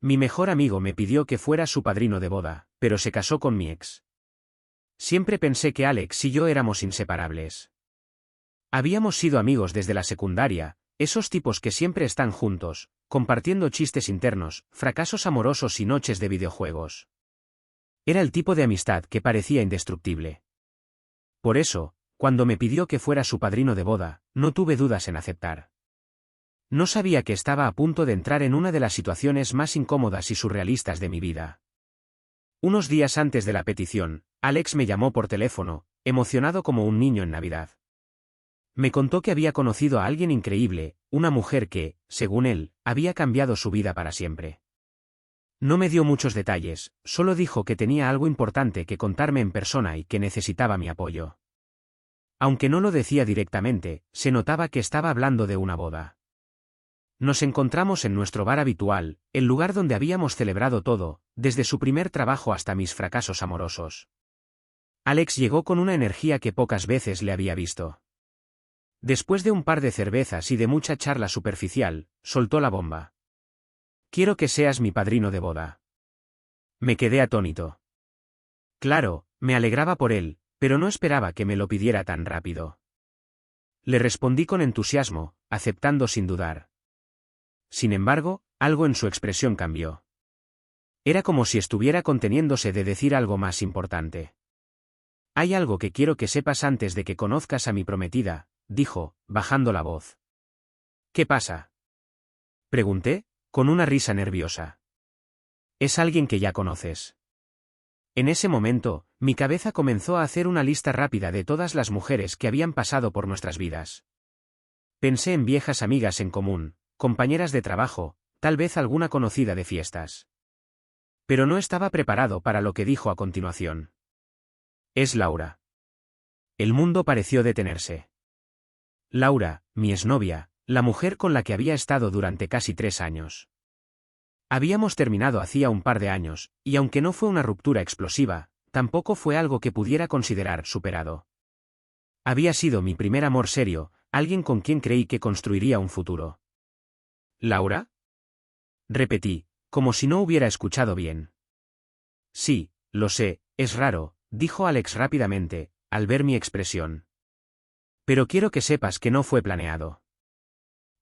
Mi mejor amigo me pidió que fuera su padrino de boda, pero se casó con mi ex. Siempre pensé que Alex y yo éramos inseparables. Habíamos sido amigos desde la secundaria, esos tipos que siempre están juntos, compartiendo chistes internos, fracasos amorosos y noches de videojuegos. Era el tipo de amistad que parecía indestructible. Por eso, cuando me pidió que fuera su padrino de boda, no tuve dudas en aceptar. No sabía que estaba a punto de entrar en una de las situaciones más incómodas y surrealistas de mi vida. Unos días antes de la petición, Alex me llamó por teléfono, emocionado como un niño en Navidad. Me contó que había conocido a alguien increíble, una mujer que, según él, había cambiado su vida para siempre. No me dio muchos detalles, solo dijo que tenía algo importante que contarme en persona y que necesitaba mi apoyo. Aunque no lo decía directamente, se notaba que estaba hablando de una boda. Nos encontramos en nuestro bar habitual, el lugar donde habíamos celebrado todo, desde su primer trabajo hasta mis fracasos amorosos. Alex llegó con una energía que pocas veces le había visto. Después de un par de cervezas y de mucha charla superficial, soltó la bomba. Quiero que seas mi padrino de boda. Me quedé atónito. Claro, me alegraba por él, pero no esperaba que me lo pidiera tan rápido. Le respondí con entusiasmo, aceptando sin dudar. Sin embargo, algo en su expresión cambió. Era como si estuviera conteniéndose de decir algo más importante. Hay algo que quiero que sepas antes de que conozcas a mi prometida, dijo, bajando la voz. ¿Qué pasa? Pregunté, con una risa nerviosa. Es alguien que ya conoces. En ese momento, mi cabeza comenzó a hacer una lista rápida de todas las mujeres que habían pasado por nuestras vidas. Pensé en viejas amigas en común, compañeras de trabajo, tal vez alguna conocida de fiestas. Pero no estaba preparado para lo que dijo a continuación. Es Laura. El mundo pareció detenerse. Laura, mi exnovia, la mujer con la que había estado durante casi 3 años. Habíamos terminado hacía un par de años, y aunque no fue una ruptura explosiva, tampoco fue algo que pudiera considerar superado. Había sido mi primer amor serio, alguien con quien creí que construiría un futuro. ¿Laura? Repetí, como si no hubiera escuchado bien. Sí, lo sé, es raro, dijo Alex rápidamente, al ver mi expresión. Pero quiero que sepas que no fue planeado.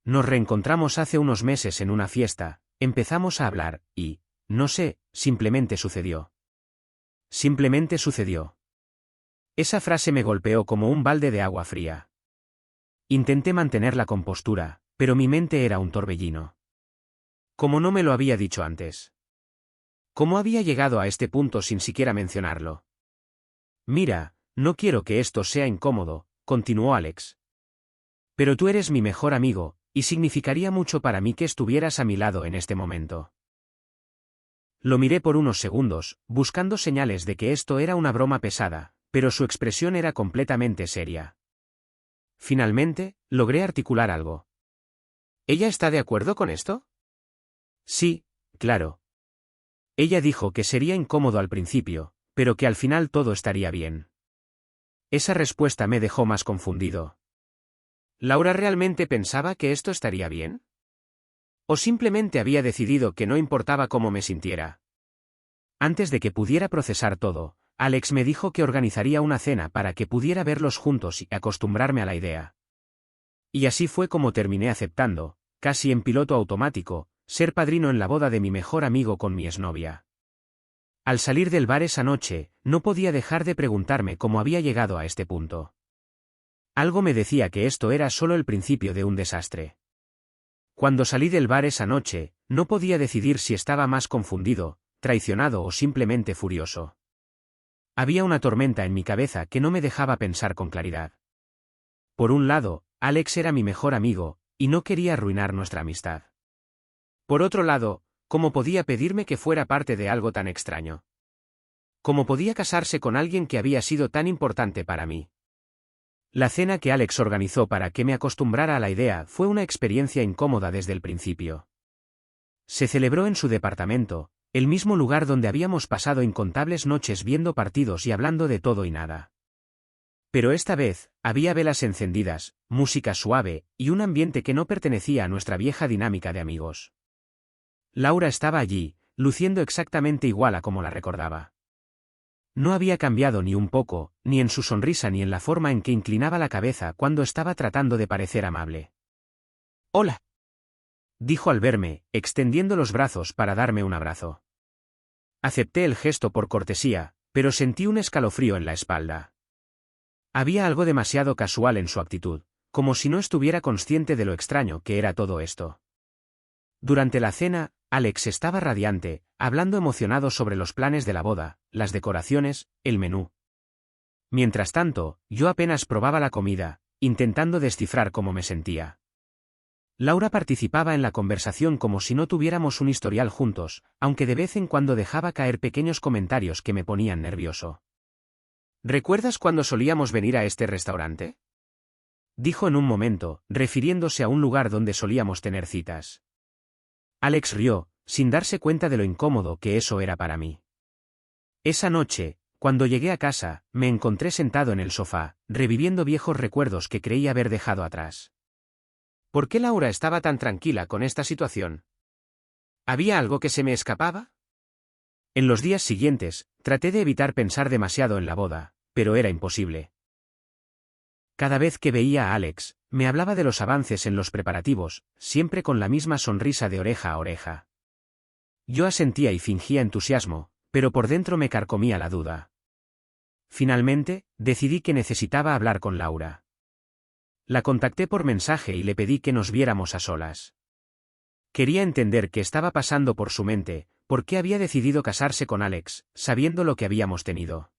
Nos reencontramos hace unos meses en una fiesta, empezamos a hablar, y, no sé, simplemente sucedió. Simplemente sucedió. Esa frase me golpeó como un balde de agua fría. Intenté mantener la compostura, pero mi mente era un torbellino. ¿Cómo no me lo había dicho antes? ¿Cómo había llegado a este punto sin siquiera mencionarlo? Mira, no quiero que esto sea incómodo, continuó Alex. Pero tú eres mi mejor amigo, y significaría mucho para mí que estuvieras a mi lado en este momento. Lo miré por unos segundos, buscando señales de que esto era una broma pesada, pero su expresión era completamente seria. Finalmente, logré articular algo. ¿Ella está de acuerdo con esto? Sí, claro. Ella dijo que sería incómodo al principio, pero que al final todo estaría bien. Esa respuesta me dejó más confundido. ¿Laura realmente pensaba que esto estaría bien? ¿O simplemente había decidido que no importaba cómo me sintiera? Antes de que pudiera procesar todo, Alex me dijo que organizaría una cena para que pudiera verlos juntos y acostumbrarme a la idea. Y así fue como terminé aceptando, casi en piloto automático, ser padrino en la boda de mi mejor amigo con mi exnovia. Al salir del bar esa noche, no podía dejar de preguntarme cómo había llegado a este punto. Algo me decía que esto era solo el principio de un desastre. Cuando salí del bar esa noche, no podía decidir si estaba más confundido, traicionado o simplemente furioso. Había una tormenta en mi cabeza que no me dejaba pensar con claridad. Por un lado, Alex era mi mejor amigo, y no quería arruinar nuestra amistad. Por otro lado, ¿cómo podía pedirme que fuera parte de algo tan extraño? ¿Cómo podía casarse con alguien que había sido tan importante para mí? La cena que Alex organizó para que me acostumbrara a la idea fue una experiencia incómoda desde el principio. Se celebró en su departamento, el mismo lugar donde habíamos pasado incontables noches viendo partidos y hablando de todo y nada. Pero esta vez, había velas encendidas, música suave, y un ambiente que no pertenecía a nuestra vieja dinámica de amigos. Laura estaba allí, luciendo exactamente igual a como la recordaba. No había cambiado ni un poco, ni en su sonrisa ni en la forma en que inclinaba la cabeza cuando estaba tratando de parecer amable. «Hola», dijo al verme, extendiendo los brazos para darme un abrazo. Acepté el gesto por cortesía, pero sentí un escalofrío en la espalda. Había algo demasiado casual en su actitud, como si no estuviera consciente de lo extraño que era todo esto. Durante la cena, Alex estaba radiante, hablando emocionado sobre los planes de la boda, las decoraciones, el menú. Mientras tanto, yo apenas probaba la comida, intentando descifrar cómo me sentía. Laura participaba en la conversación como si no tuviéramos un historial juntos, aunque de vez en cuando dejaba caer pequeños comentarios que me ponían nervioso. «¿Recuerdas cuando solíamos venir a este restaurante?», dijo en un momento, refiriéndose a un lugar donde solíamos tener citas. Alex rió, sin darse cuenta de lo incómodo que eso era para mí. Esa noche, cuando llegué a casa, me encontré sentado en el sofá, reviviendo viejos recuerdos que creí haber dejado atrás. ¿Por qué Laura estaba tan tranquila con esta situación? ¿Había algo que se me escapaba? En los días siguientes, traté de evitar pensar demasiado en la boda, pero era imposible. Cada vez que veía a Alex, me hablaba de los avances en los preparativos, siempre con la misma sonrisa de oreja a oreja. Yo asentía y fingía entusiasmo, pero por dentro me carcomía la duda. Finalmente, decidí que necesitaba hablar con Laura. La contacté por mensaje y le pedí que nos viéramos a solas. Quería entender qué estaba pasando por su mente, por qué había decidido casarse con Alex, sabiendo lo que habíamos tenido.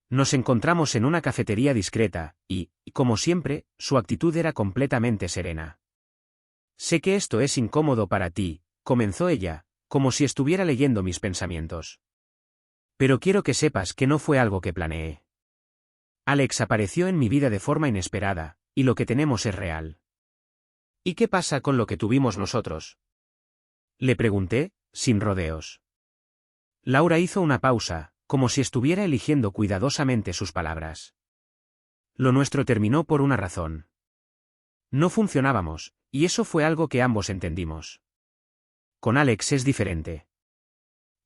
Nos encontramos en una cafetería discreta, y, como siempre, su actitud era completamente serena. «Sé que esto es incómodo para ti», comenzó ella, como si estuviera leyendo mis pensamientos. «Pero quiero que sepas que no fue algo que planeé. Alex apareció en mi vida de forma inesperada, y lo que tenemos es real». «¿Y qué pasa con lo que tuvimos nosotros?», le pregunté, sin rodeos. Laura hizo una pausa, como si estuviera eligiendo cuidadosamente sus palabras. «Lo nuestro terminó por una razón. No funcionábamos, y eso fue algo que ambos entendimos. Con Alex es diferente.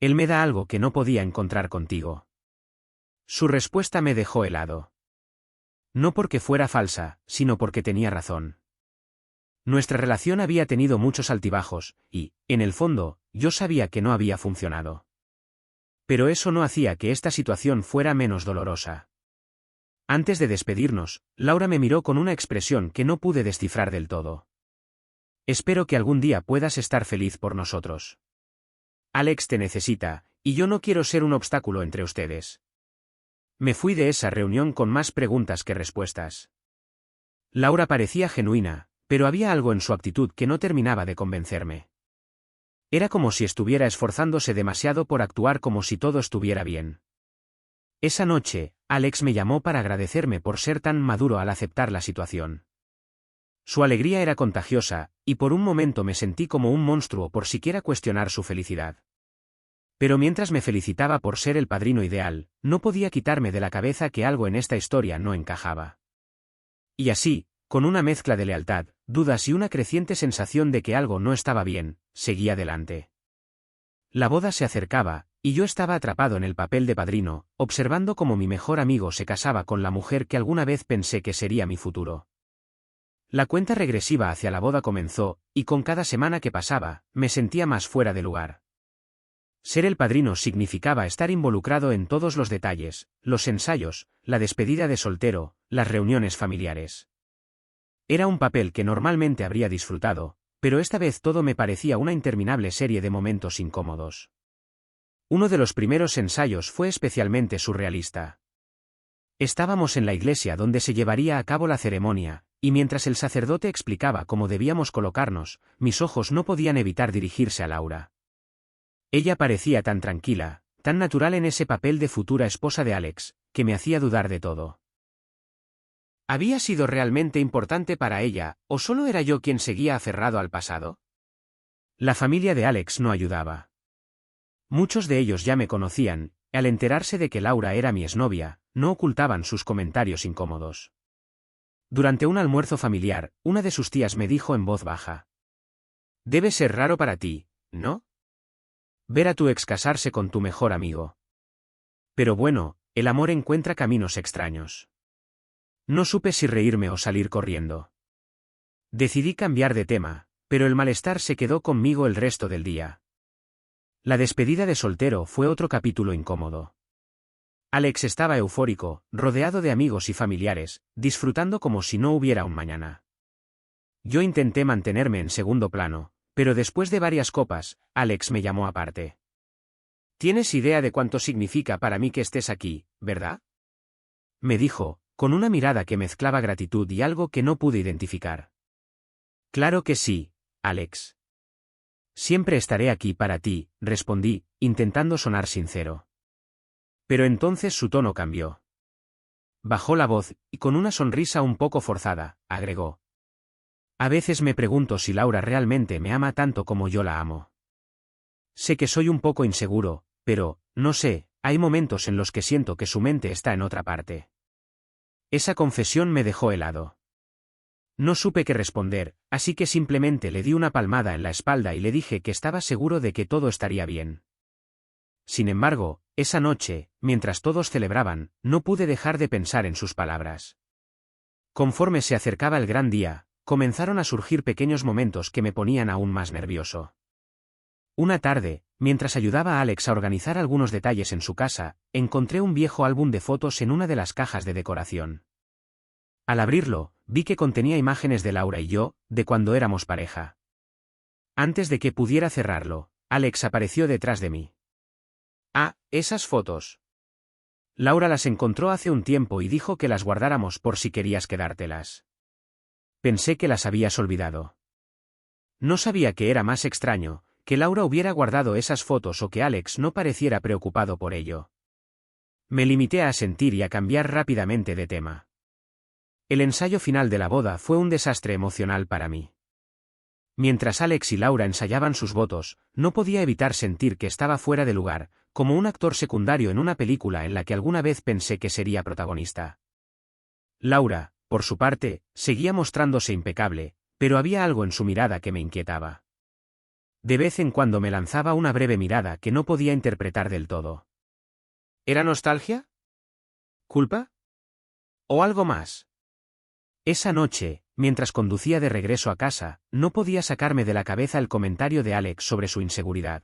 Él me da algo que no podía encontrar contigo». Su respuesta me dejó helado. No porque fuera falsa, sino porque tenía razón. Nuestra relación había tenido muchos altibajos, y, en el fondo, yo sabía que no había funcionado. Pero eso no hacía que esta situación fuera menos dolorosa. Antes de despedirnos, Laura me miró con una expresión que no pude descifrar del todo. «Espero que algún día puedas estar feliz por nosotros. Alex te necesita, y yo no quiero ser un obstáculo entre ustedes». Me fui de esa reunión con más preguntas que respuestas. Laura parecía genuina, pero había algo en su actitud que no terminaba de convencerme. Era como si estuviera esforzándose demasiado por actuar como si todo estuviera bien. Esa noche, Alex me llamó para agradecerme por ser tan maduro al aceptar la situación. Su alegría era contagiosa, y por un momento me sentí como un monstruo por siquiera cuestionar su felicidad. Pero mientras me felicitaba por ser el padrino ideal, no podía quitarme de la cabeza que algo en esta historia no encajaba. Y así, con una mezcla de lealtad, dudas y una creciente sensación de que algo no estaba bien, seguí adelante. La boda se acercaba, y yo estaba atrapado en el papel de padrino, observando cómo mi mejor amigo se casaba con la mujer que alguna vez pensé que sería mi futuro. La cuenta regresiva hacia la boda comenzó, y con cada semana que pasaba, me sentía más fuera de lugar. Ser el padrino significaba estar involucrado en todos los detalles, los ensayos, la despedida de soltero, las reuniones familiares. Era un papel que normalmente habría disfrutado, pero esta vez todo me parecía una interminable serie de momentos incómodos. Uno de los primeros ensayos fue especialmente surrealista. Estábamos en la iglesia donde se llevaría a cabo la ceremonia, y mientras el sacerdote explicaba cómo debíamos colocarnos, mis ojos no podían evitar dirigirse a Laura. Ella parecía tan tranquila, tan natural en ese papel de futura esposa de Alex, que me hacía dudar de todo. ¿Había sido realmente importante para ella, o solo era yo quien seguía aferrado al pasado? La familia de Alex no ayudaba. Muchos de ellos ya me conocían, y al enterarse de que Laura era mi exnovia, no ocultaban sus comentarios incómodos. Durante un almuerzo familiar, una de sus tías me dijo en voz baja: «Debe ser raro para ti, ¿no? Ver a tu ex casarse con tu mejor amigo. Pero bueno, el amor encuentra caminos extraños. No supe si reírme o salir corriendo. Decidí cambiar de tema, pero el malestar se quedó conmigo el resto del día. La despedida de soltero fue otro capítulo incómodo. Alex estaba eufórico, rodeado de amigos y familiares, disfrutando como si no hubiera un mañana. Yo intenté mantenerme en segundo plano, pero después de varias copas, Alex me llamó aparte. «¿Tienes idea de cuánto significa para mí que estés aquí, verdad?», me dijo, con una mirada que mezclaba gratitud y algo que no pude identificar. «Claro que sí, Alex. Siempre estaré aquí para ti», respondí, intentando sonar sincero. Pero entonces su tono cambió. Bajó la voz, y con una sonrisa un poco forzada, agregó. «A veces me pregunto si Laura realmente me ama tanto como yo la amo. Sé que soy un poco inseguro, pero, no sé, hay momentos en los que siento que su mente está en otra parte». Esa confesión me dejó helado. No supe qué responder, así que simplemente le di una palmada en la espalda y le dije que estaba seguro de que todo estaría bien. Sin embargo, esa noche, mientras todos celebraban, no pude dejar de pensar en sus palabras. Conforme se acercaba el gran día, comenzaron a surgir pequeños momentos que me ponían aún más nervioso. Una tarde, mientras ayudaba a Alex a organizar algunos detalles en su casa, encontré un viejo álbum de fotos en una de las cajas de decoración. Al abrirlo, vi que contenía imágenes de Laura y yo, de cuando éramos pareja. Antes de que pudiera cerrarlo, Alex apareció detrás de mí. «Ah, esas fotos. Laura las encontró hace un tiempo y dijo que las guardáramos por si querías quedártelas. Pensé que las habías olvidado». No sabía que era más extraño, que Laura hubiera guardado esas fotos o que Alex no pareciera preocupado por ello. Me limité a asentir y a cambiar rápidamente de tema. El ensayo final de la boda fue un desastre emocional para mí. Mientras Alex y Laura ensayaban sus votos, no podía evitar sentir que estaba fuera de lugar, como un actor secundario en una película en la que alguna vez pensé que sería protagonista. Laura, por su parte, seguía mostrándose impecable, pero había algo en su mirada que me inquietaba. De vez en cuando me lanzaba una breve mirada que no podía interpretar del todo. ¿Era nostalgia? ¿Culpa? ¿O algo más? Esa noche, mientras conducía de regreso a casa, no podía sacarme de la cabeza el comentario de Alex sobre su inseguridad.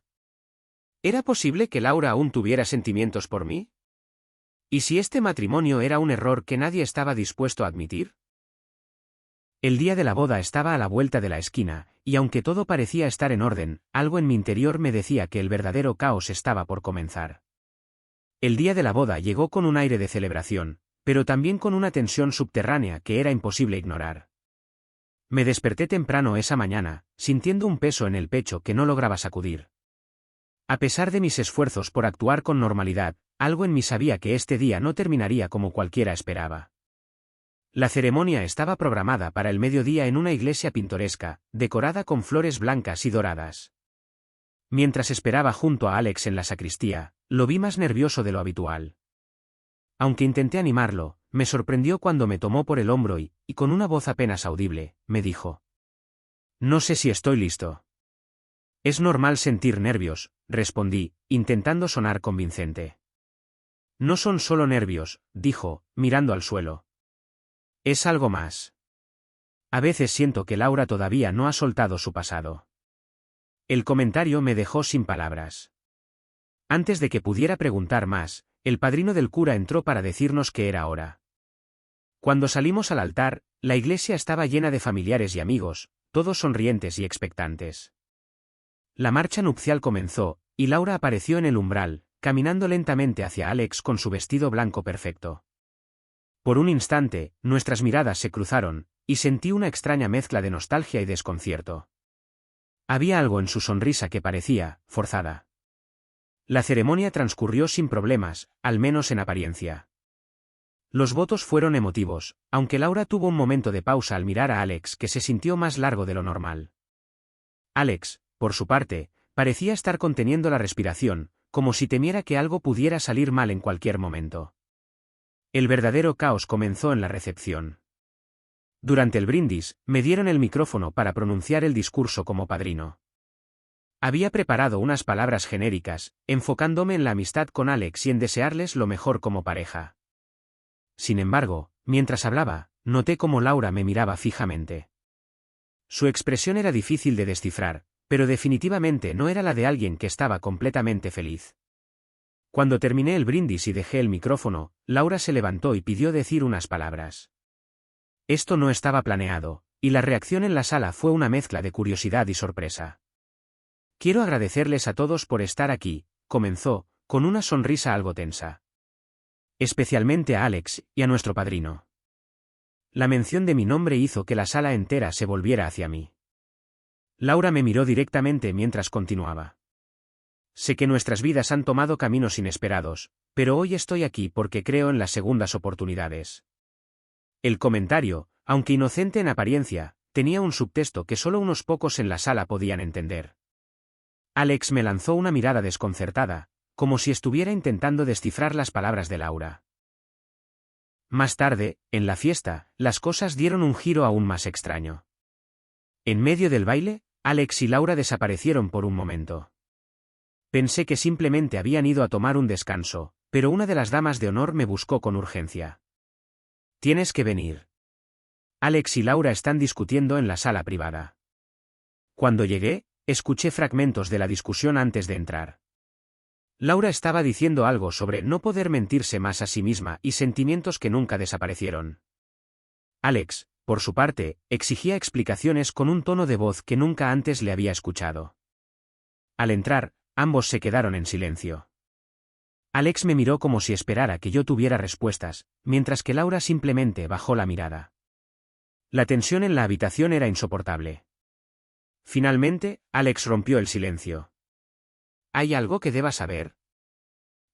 ¿Era posible que Laura aún tuviera sentimientos por mí? ¿Y si este matrimonio era un error que nadie estaba dispuesto a admitir? El día de la boda estaba a la vuelta de la esquina, y aunque todo parecía estar en orden, algo en mi interior me decía que el verdadero caos estaba por comenzar. El día de la boda llegó con un aire de celebración, pero también con una tensión subterránea que era imposible ignorar. Me desperté temprano esa mañana, sintiendo un peso en el pecho que no lograba sacudir. A pesar de mis esfuerzos por actuar con normalidad, algo en mí sabía que este día no terminaría como cualquiera esperaba. La ceremonia estaba programada para el mediodía en una iglesia pintoresca, decorada con flores blancas y doradas. Mientras esperaba junto a Alex en la sacristía, lo vi más nervioso de lo habitual. Aunque intenté animarlo, me sorprendió cuando me tomó por el hombro y, con una voz apenas audible, me dijo: «No sé si estoy listo». «Es normal sentir nervios», respondí, intentando sonar convincente. «No son solo nervios», dijo, mirando al suelo. «Es algo más. A veces siento que Laura todavía no ha soltado su pasado». El comentario me dejó sin palabras. Antes de que pudiera preguntar más, el padrino del cura entró para decirnos que era hora. Cuando salimos al altar, la iglesia estaba llena de familiares y amigos, todos sonrientes y expectantes. La marcha nupcial comenzó, y Laura apareció en el umbral, caminando lentamente hacia Alex con su vestido blanco perfecto. Por un instante, nuestras miradas se cruzaron, y sentí una extraña mezcla de nostalgia y desconcierto. Había algo en su sonrisa que parecía forzada. La ceremonia transcurrió sin problemas, al menos en apariencia. Los votos fueron emotivos, aunque Laura tuvo un momento de pausa al mirar a Alex que se sintió más largo de lo normal. Alex, por su parte, parecía estar conteniendo la respiración, como si temiera que algo pudiera salir mal en cualquier momento. El verdadero caos comenzó en la recepción. Durante el brindis, me dieron el micrófono para pronunciar el discurso como padrino. Había preparado unas palabras genéricas, enfocándome en la amistad con Alex y en desearles lo mejor como pareja. Sin embargo, mientras hablaba, noté cómo Laura me miraba fijamente. Su expresión era difícil de descifrar, pero definitivamente no era la de alguien que estaba completamente feliz. Cuando terminé el brindis y dejé el micrófono, Laura se levantó y pidió decir unas palabras. Esto no estaba planeado, y la reacción en la sala fue una mezcla de curiosidad y sorpresa. Quiero agradecerles a todos por estar aquí, comenzó, con una sonrisa algo tensa. Especialmente a Alex y a nuestro padrino. La mención de mi nombre hizo que la sala entera se volviera hacia mí. Laura me miró directamente mientras continuaba. Sé que nuestras vidas han tomado caminos inesperados, pero hoy estoy aquí porque creo en las segundas oportunidades. El comentario, aunque inocente en apariencia, tenía un subtexto que solo unos pocos en la sala podían entender. Alex me lanzó una mirada desconcertada, como si estuviera intentando descifrar las palabras de Laura. Más tarde, en la fiesta, las cosas dieron un giro aún más extraño. En medio del baile, Alex y Laura desaparecieron por un momento. Pensé que simplemente habían ido a tomar un descanso, pero una de las damas de honor me buscó con urgencia. Tienes que venir. Alex y Laura están discutiendo en la sala privada. Cuando llegué, escuché fragmentos de la discusión antes de entrar. Laura estaba diciendo algo sobre no poder mentirse más a sí misma y sentimientos que nunca desaparecieron. Alex, por su parte, exigía explicaciones con un tono de voz que nunca antes le había escuchado. Al entrar, ambos se quedaron en silencio. Alex me miró como si esperara que yo tuviera respuestas, mientras que Laura simplemente bajó la mirada. La tensión en la habitación era insoportable. Finalmente, Alex rompió el silencio. ¿Hay algo que deba saber?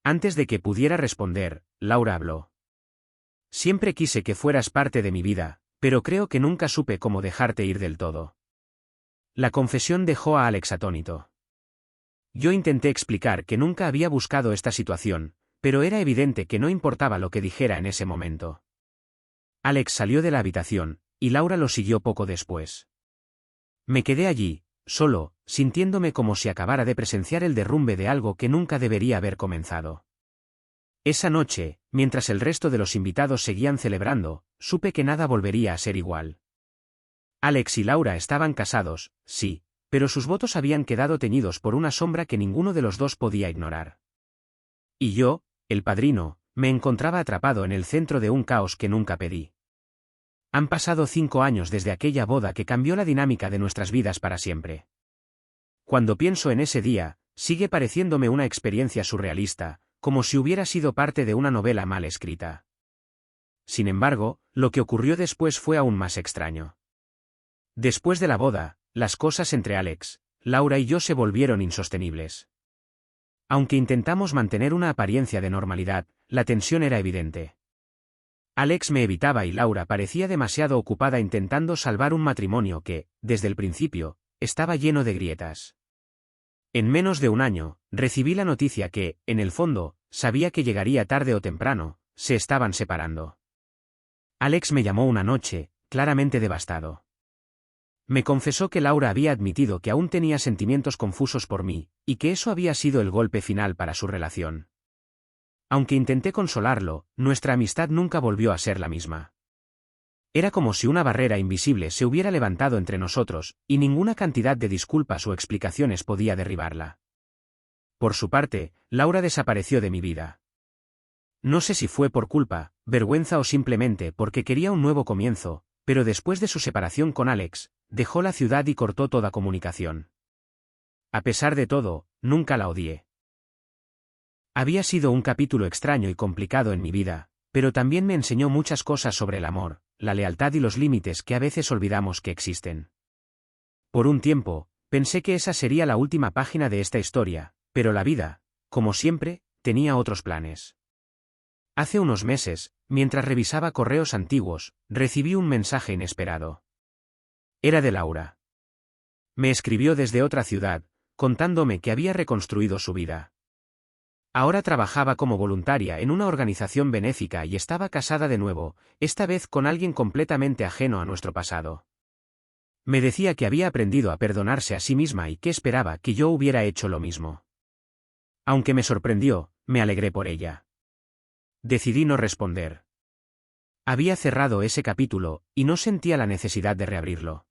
Antes de que pudiera responder, Laura habló. Siempre quise que fueras parte de mi vida, pero creo que nunca supe cómo dejarte ir del todo. La confesión dejó a Alex atónito. Yo intenté explicar que nunca había buscado esta situación, pero era evidente que no importaba lo que dijera en ese momento. Alex salió de la habitación, y Laura lo siguió poco después. Me quedé allí, solo, sintiéndome como si acabara de presenciar el derrumbe de algo que nunca debería haber comenzado. Esa noche, mientras el resto de los invitados seguían celebrando, supe que nada volvería a ser igual. Alex y Laura estaban casados, sí, pero sus votos habían quedado teñidos por una sombra que ninguno de los dos podía ignorar. Y yo, el padrino, me encontraba atrapado en el centro de un caos que nunca pedí. Han pasado 5 años desde aquella boda que cambió la dinámica de nuestras vidas para siempre. Cuando pienso en ese día, sigue pareciéndome una experiencia surrealista, como si hubiera sido parte de una novela mal escrita. Sin embargo, lo que ocurrió después fue aún más extraño. Después de la boda, las cosas entre Alex, Laura y yo se volvieron insostenibles. Aunque intentamos mantener una apariencia de normalidad, la tensión era evidente. Alex me evitaba y Laura parecía demasiado ocupada intentando salvar un matrimonio que, desde el principio, estaba lleno de grietas. En menos de un año, recibí la noticia que, en el fondo, sabía que llegaría tarde o temprano, se estaban separando. Alex me llamó una noche, claramente devastado. Me confesó que Laura había admitido que aún tenía sentimientos confusos por mí, y que eso había sido el golpe final para su relación. Aunque intenté consolarlo, nuestra amistad nunca volvió a ser la misma. Era como si una barrera invisible se hubiera levantado entre nosotros, y ninguna cantidad de disculpas o explicaciones podía derribarla. Por su parte, Laura desapareció de mi vida. No sé si fue por culpa, vergüenza o simplemente porque quería un nuevo comienzo, pero después de su separación con Alex, dejó la ciudad y cortó toda comunicación. A pesar de todo, nunca la odié. Había sido un capítulo extraño y complicado en mi vida, pero también me enseñó muchas cosas sobre el amor, la lealtad y los límites que a veces olvidamos que existen. Por un tiempo, pensé que esa sería la última página de esta historia, pero la vida, como siempre, tenía otros planes. Hace unos meses, mientras revisaba correos antiguos, recibí un mensaje inesperado. Era de Laura. Me escribió desde otra ciudad, contándome que había reconstruido su vida. Ahora trabajaba como voluntaria en una organización benéfica y estaba casada de nuevo, esta vez con alguien completamente ajeno a nuestro pasado. Me decía que había aprendido a perdonarse a sí misma y que esperaba que yo hubiera hecho lo mismo. Aunque me sorprendió, me alegré por ella. Decidí no responder. Había cerrado ese capítulo, y no sentía la necesidad de reabrirlo.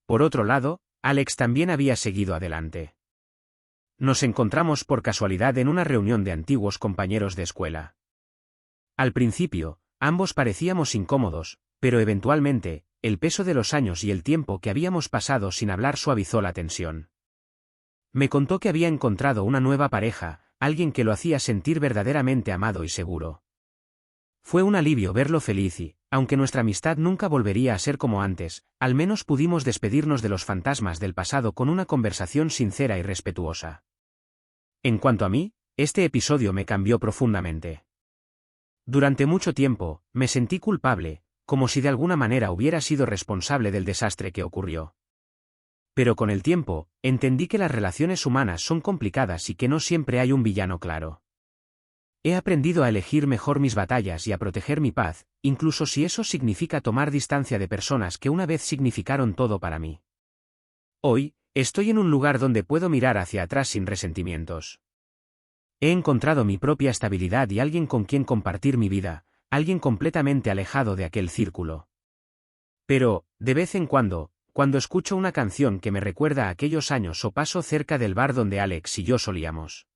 Por otro lado, Alex también había seguido adelante. Nos encontramos por casualidad en una reunión de antiguos compañeros de escuela. Al principio, ambos parecíamos incómodos, pero eventualmente, el peso de los años y el tiempo que habíamos pasado sin hablar suavizó la tensión. Me contó que había encontrado una nueva pareja, alguien que lo hacía sentir verdaderamente amado y seguro. Fue un alivio verlo feliz y, aunque nuestra amistad nunca volvería a ser como antes, al menos pudimos despedirnos de los fantasmas del pasado con una conversación sincera y respetuosa. En cuanto a mí, este episodio me cambió profundamente. Durante mucho tiempo, me sentí culpable, como si de alguna manera hubiera sido responsable del desastre que ocurrió. Pero con el tiempo, entendí que las relaciones humanas son complicadas y que no siempre hay un villano claro. He aprendido a elegir mejor mis batallas y a proteger mi paz, incluso si eso significa tomar distancia de personas que una vez significaron todo para mí. Hoy, estoy en un lugar donde puedo mirar hacia atrás sin resentimientos. He encontrado mi propia estabilidad y alguien con quien compartir mi vida, alguien completamente alejado de aquel círculo. Pero, de vez en cuando escucho una canción que me recuerda a aquellos años o paso cerca del bar donde Alex y yo solíamos